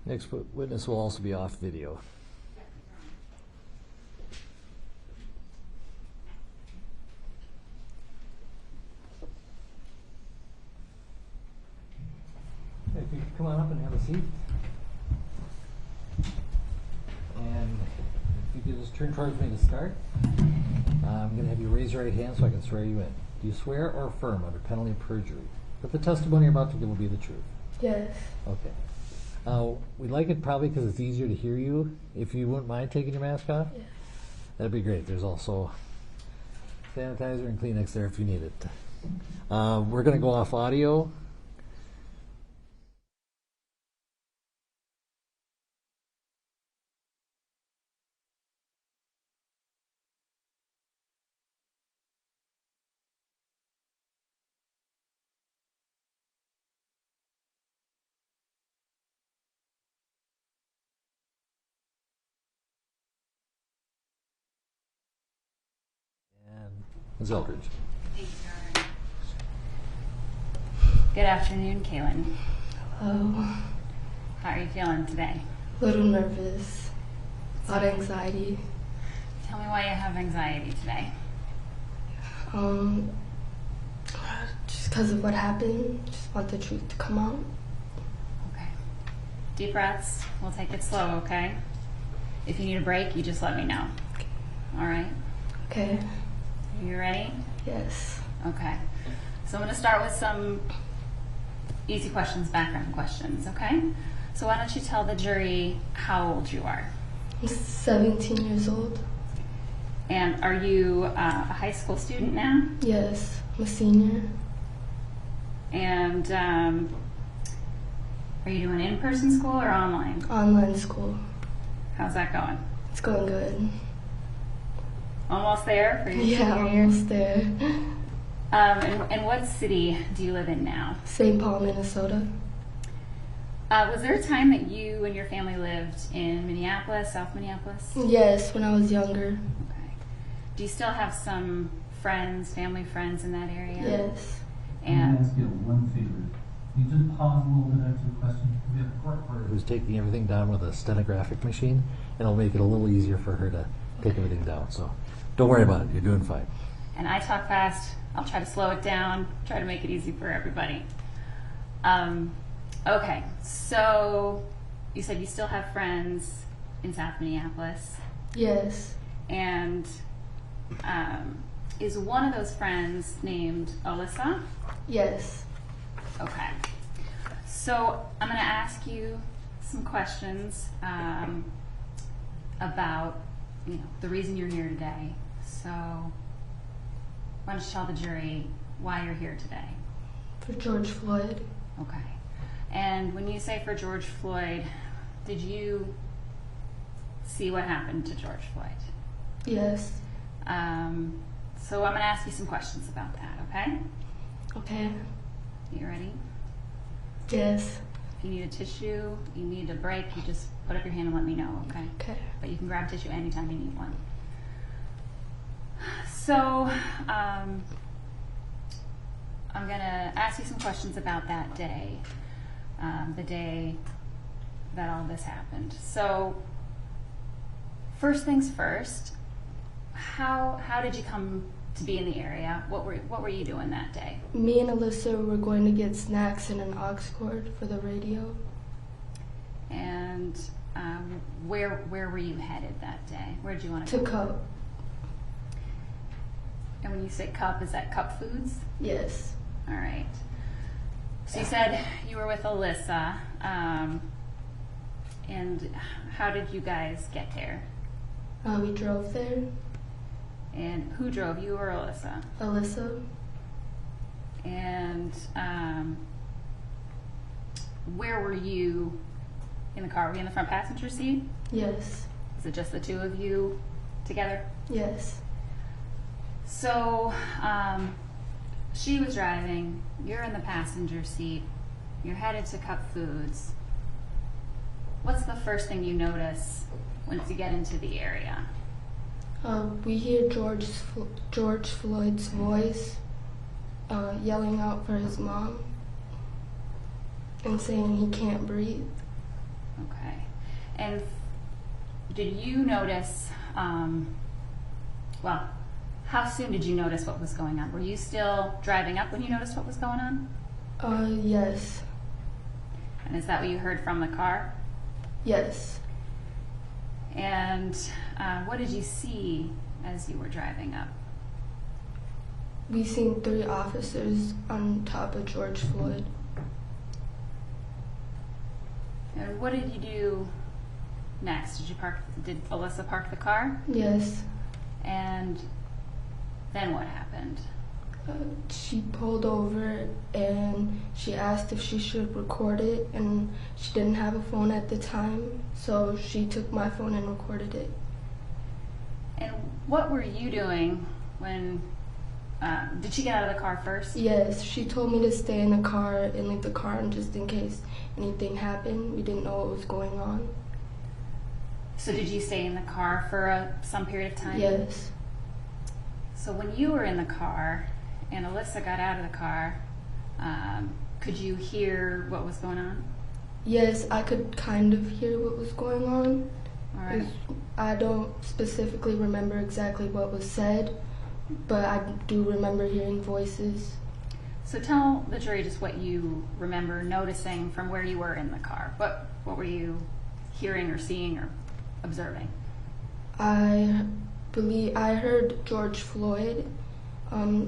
Next witness will also be off video. If you could come on up and have a seat. And if you could just turn towards me to start. I'm going to have you raise your right hand so I can swear you in. Do you swear or affirm under penalty of perjury that the testimony you're about to give will be the truth? Yes. Okay. We like it probably because it's easier to hear you. If you wouldn't mind taking your mask off, Yes. that'd be great. There's also sanitizer and Kleenex there if you need it. We're going to go off audio. Ms. Eldridge. Thank you, Robert. Good afternoon, Kaylin. Hello. How are you feeling today? A little nervous. A lot of anxiety. Tell me why you have anxiety today. Just because of what happened. Just want the truth to come out. Okay. Deep breaths. We'll take it slow, okay? If you need a break, you just let me know. Okay. All right? Okay. You ready? Yes. Okay. So I'm going to start with some easy questions, background questions, okay? So why don't you tell the jury how old you are? I'm 17 years old. And are you a high school student now? Yes. I'm a senior. And are you doing in-person school or online? Online school. How's that going? It's going good. Almost there for your Yeah, senior year? almost there. And what city do you live in now? St. Paul, Minnesota. Was there a time that you and your family lived in Minneapolis, South Minneapolis? Yes, when I was younger. Okay. Do you still have some friends, family friends in that area? Yes. Can I And ask you one favor? Can you just pause a little bit after the question? We have a court reporter Who's taking everything down with a stenographic machine, and it'll make it a little easier for her to take everything down. So don't worry about it. You're doing fine. and I talk fast. I'll try to slow it down, try to make it easy for everybody. Okay, so you said you still have friends in South Minneapolis, Yes. and is one of those friends named Alyssa? Yes. Okay. So I'm going to ask you some questions about, the reason you're here today. So why don't you tell the jury why you're here today? For George Floyd. Okay. And when you say for George Floyd, did you see what happened to George Floyd? Yes. So I'm going to ask you some questions about that, okay? Okay. You ready? Yes. If you need a tissue, you need a break, you just put up your hand and let me know, okay? Okay. But you can grab tissue anytime you need one. So, I'm going to ask you some questions about that day, the day that all this happened. So, first things first, how did you come to be in the area? What were you doing that day? Me and Alyssa were going to get snacks and an aux cord for the radio. And where were you headed that day? Where did you want to To go? Cup. And when you say Cup, is that Cup Foods? Yes. All right. So you said you were with Alyssa, and how did you guys get there? We drove there. And who drove, you or Alyssa? Alyssa. And where were you in the car? Were you in the front passenger seat? Yes. Is it just the two of you together? Yes. So she was driving, you're in the passenger seat, you're headed to Cup Foods. What's the first thing you notice once you get into the area? We hear George Floyd's voice yelling out for his mom and saying he can't breathe. Okay. And did you notice, well, how soon did you notice what was going on? Were you still driving up when you noticed what was going on? Yes. And is that what you heard from the car? Yes. And what did you see as you were driving up? We seen 3 officers on top of George Floyd. And what did you do next? Did Alyssa park the car? Yes. And then what happened? She pulled over and she asked if she should record it, and she didn't have a phone at the time, so she took my phone and recorded it. And what were you doing when, did she get out of the car first? Yes, she told me to stay in the car and leave the car on just in case anything happened. We didn't know what was going on. So did you stay in the car for some period of time? Yes. So when you were in the car and Alyssa got out of the car, could you hear what was going on? Yes, I could kind of hear what was going on. All right. I don't specifically remember exactly what was said, but I do remember hearing voices. So tell the jury just what you remember noticing from where you were in the car. What were you hearing or seeing or observing? I believe I heard George Floyd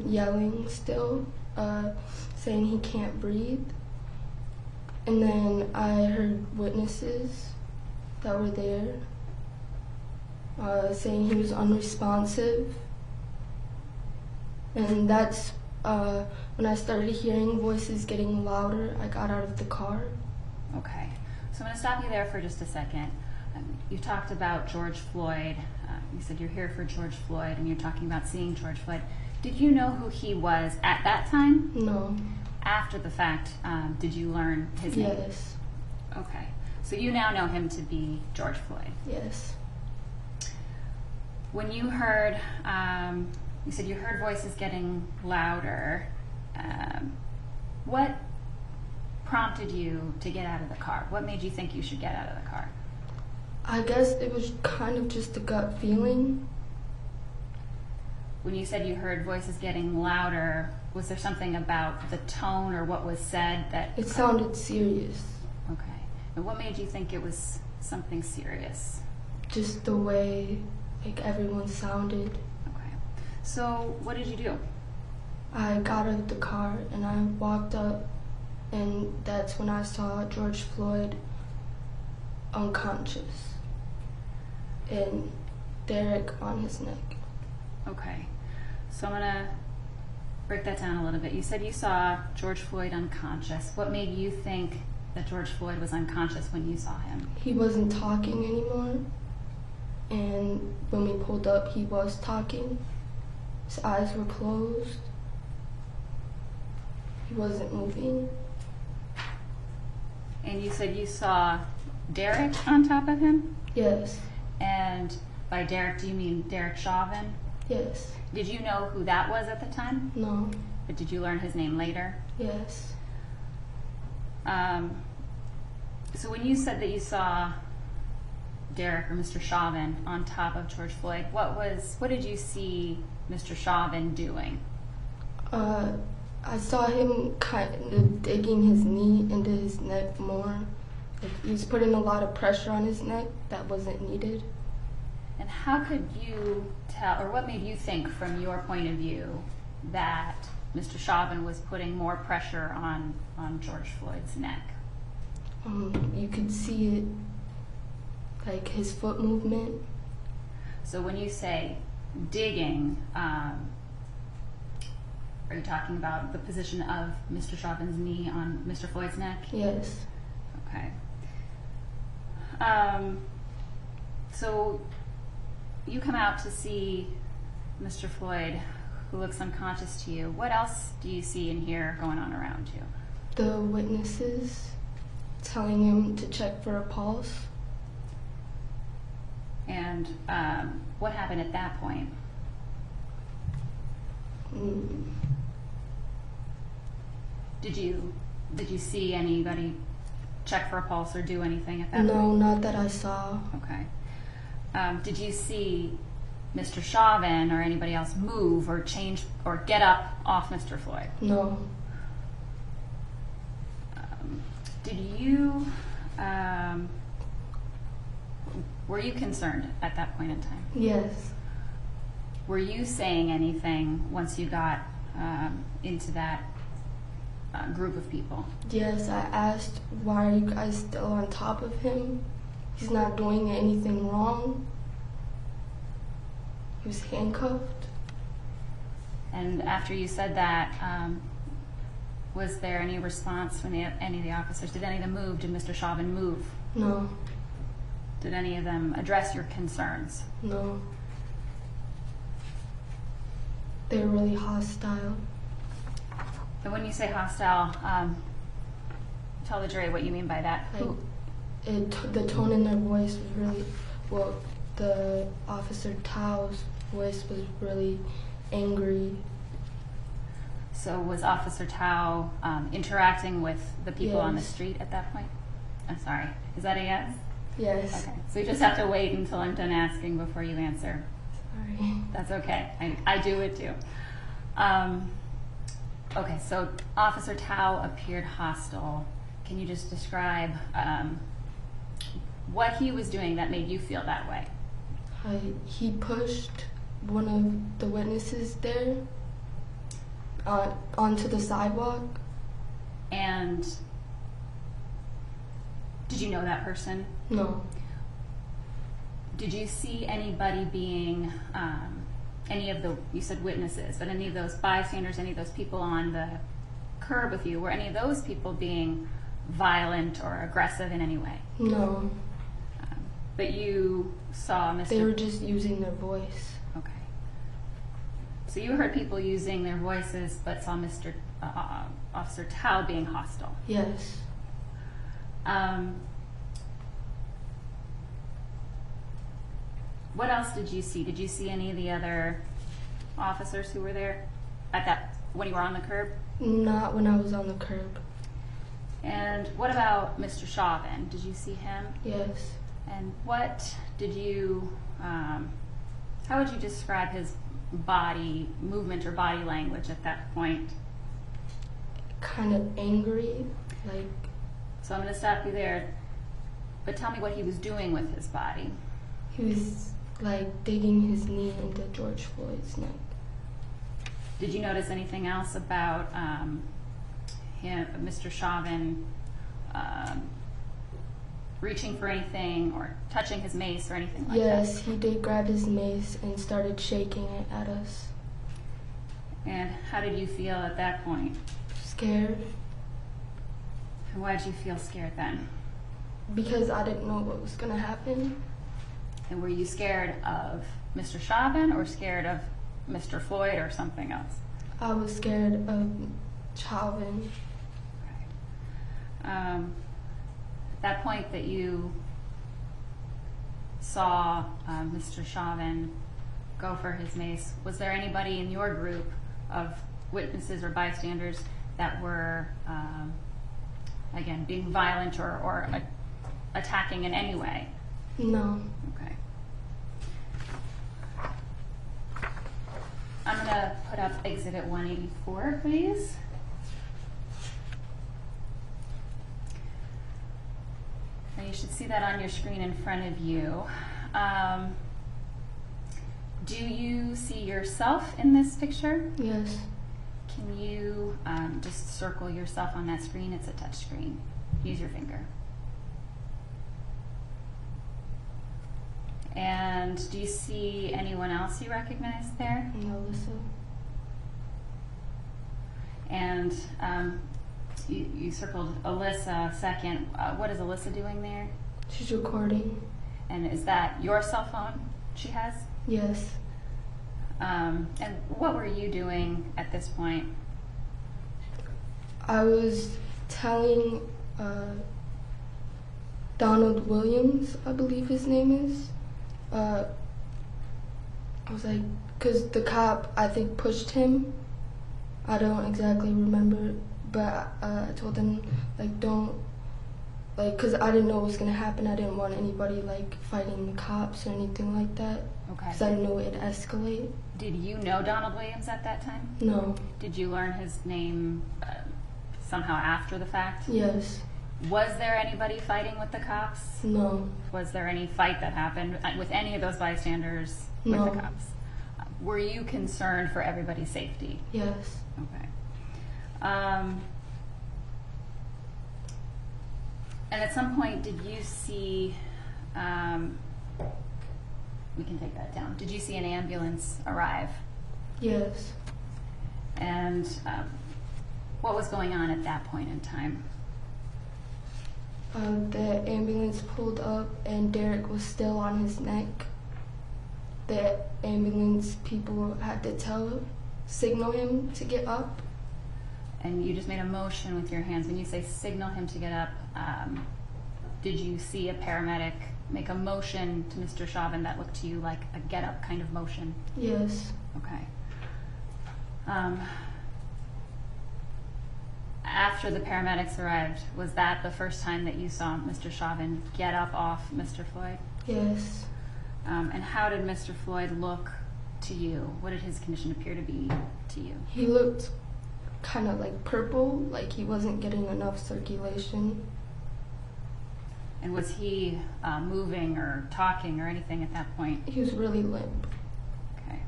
yelling still, saying he can't breathe. And then I heard witnesses that were there saying he was unresponsive. And that's when I started hearing voices getting louder, I got out of the car. Okay. So I'm going to stop you there for just a second. You talked about George Floyd. You said you're here for George Floyd, and you're talking about seeing George Floyd. Did you know who he was at that time? No. After the fact, did you learn his name? Yes. Okay. So you now know him to be George Floyd. Yes. When you heard, you said you heard voices getting louder. What prompted you to get out of the car? What made you think you should get out of the car? I guess it was kind of just a gut feeling. When you said you heard voices getting louder, was there something about the tone or what was said that... It sounded serious. Okay. And what made you think it was something serious? Just the way everyone sounded. Okay. So what did you do? I got out of the car and I walked up, and that's when I saw George Floyd unconscious and Derek on his neck. Okay. So I'm going to break that down a little bit. You said you saw George Floyd unconscious. What made you think that George Floyd was unconscious when you saw him? He wasn't talking anymore, and when we pulled up, he was talking. His eyes were closed. He wasn't moving. And you said you saw Derek on top of him? Yes. And by Derek, do you mean Derek Chauvin? Yes. Did you know who that was at the time? No. But did you learn his name later? Yes. So when you said that you saw Derek or Mr. Chauvin on top of George Floyd, what did you see Mr. Chauvin doing? I saw him kind of digging his knee into his neck more. He was putting a lot of pressure on his neck that wasn't needed. And how could you tell, or what made you think from your point of view that Mr. Chauvin was putting more pressure on George Floyd's neck? You could see it, like his foot movement. So when you say digging, are you talking about the position of Mr. Chauvin's knee on Mr. Floyd's neck? Yes. Okay. So you come out to see Mr. Floyd, who looks unconscious to you. What else do you see and hear going on around you? The witnesses telling him to check for a pulse. And what happened at that point? Did you see anybody check for a pulse or do anything at that No, point? not that I saw. Okay. Did you see Mr. Chauvin or anybody else move or change or get up off Mr. Floyd? No. Did you, were you concerned at that point in time? Yes. Were you saying anything once you got into that group of people? Yes, I asked, why are you guys still on top of him? He's not doing anything wrong. He was handcuffed. And after you said that, was there any response from any of the officers? Did any of them move? Did Mr. Chauvin move? No. Did any of them address your concerns? No. They're really hostile. And when you say hostile, tell the jury what you mean by that. The tone in their voice was really, well, the Officer Tao's voice was really angry. So was Officer Tao interacting with the people on the Yes. street at that point? I'm sorry. Is that a yes? Yes. Okay. So you just have to wait until I'm done asking before you answer. Sorry. That's okay. I do it too. Okay, so Officer Tao appeared hostile. Can you just describe what he was doing that made you feel that way? He pushed one of the witnesses there onto the sidewalk. And did you know that person? No. Did you see anybody being, any of the, you said witnesses, but any of those bystanders, any of those people on the curb with you, were any of those people being violent or aggressive in any way? No. But you saw Mr. They were just using their voice. Okay. So you heard people using their voices, but saw Mr. Officer Tao being hostile. Yes. What else did you see? Did you see any of the other officers who were there at that when you were on the curb? Not when I was on the curb. And what about Mr. Chauvin? Did you see him? Yes. And what did you? How would you describe his body movement or body language at that point? Kind of angry, like. So I'm going to stop you there. But tell me what he was doing with his body. He was like digging his knee into George Floyd's neck. Did you notice anything else about him, Mr. Chauvin, reaching for anything or touching his mace or anything like that? Yes, he did grab his mace and started shaking it at us. And how did you feel at that point? Scared, And why did you feel scared then? because I didn't know what was gonna happen. And were you scared of Mr. Chauvin or scared of Mr. Floyd or something else? I was scared of Chauvin. At that point that you saw Mr. Chauvin go for his mace, was there anybody in your group of witnesses or bystanders that were, again, being violent or attacking in any way? No. Okay. I'm going to put up Exhibit 184, please. Now you should see that on your screen in front of you. Do you see yourself in this picture? Yes. Can you just circle yourself on that screen? It's a touch screen. Use your finger. And do you see anyone else you recognize there? Melissa. And you circled Alyssa second. What is Alyssa doing there? She's recording. And is that your cell phone she has? Yes. And what were you doing at this point? I was telling Donald Williams, I believe his name is. I was like, because the cop, I think, pushed him. I don't exactly remember, but I told him, like, don't like, because I didn't know what was going to happen. I didn't want anybody, like, fighting the cops or anything like that. Okay. Because I knew it'd escalate. Did you know Donald Williams at that time? No. Did you learn his name somehow after the fact? Yes. Was there anybody fighting with the cops? No. Was there any fight that happened with any of those bystanders with No. the cops? Were you concerned for everybody's safety? Yes. Okay. And at some point, did you see, we can take that down, did you see an ambulance arrive? Yes. And what was going on at that point in time? The ambulance pulled up and Derek was still on his neck. The ambulance people had to signal him to get up. And you just made a motion with your hands. When you say signal him to get up, did you see a paramedic make a motion to Mr. Chauvin that looked to you like a get up kind of motion? Yes. Okay. After the paramedics arrived, was that the first time that you saw Mr. Chauvin get up off Mr. Floyd? Yes. And how did Mr. Floyd look to you? What did his condition appear to be to you? He looked kind of like purple, like he wasn't getting enough circulation. And was he moving or talking or anything at that point? He was really limp. Okay.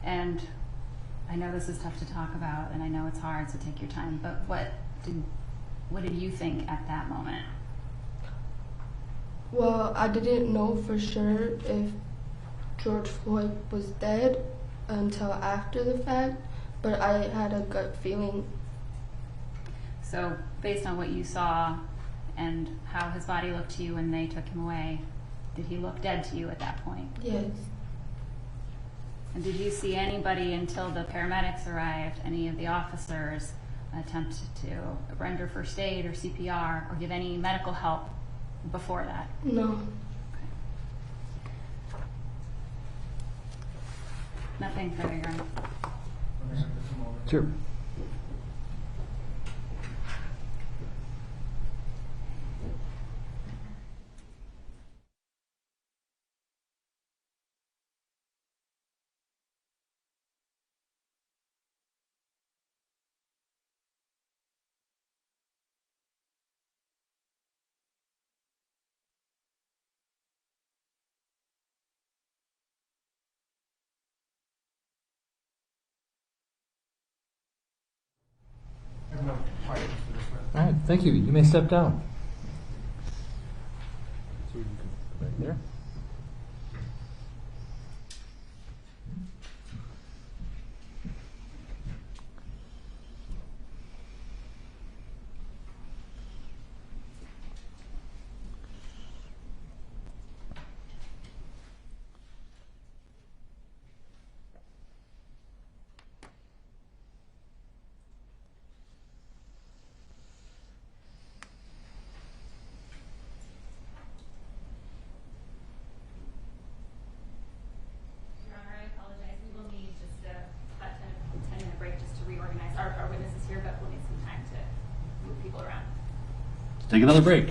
And I know this is tough to talk about, and I know it's hard, so take your time, but what did you think at that moment? Well, I didn't know for sure if George Floyd was dead until after the fact, but I had a gut feeling. So based on what you saw and how his body looked to you when they took him away, did he look dead to you at that point? Yes. And did you see anybody until the paramedics arrived, any of the officers attempt to render first aid or CPR or give any medical help before that? No. Nothing further, Your Honor. Sure. All right, thank you. You may step down. So you can go back there. Your Honor, I apologize. We will need just about 10-minute break just to reorganize our witnesses here, but we'll need some time to move people around. Take another break.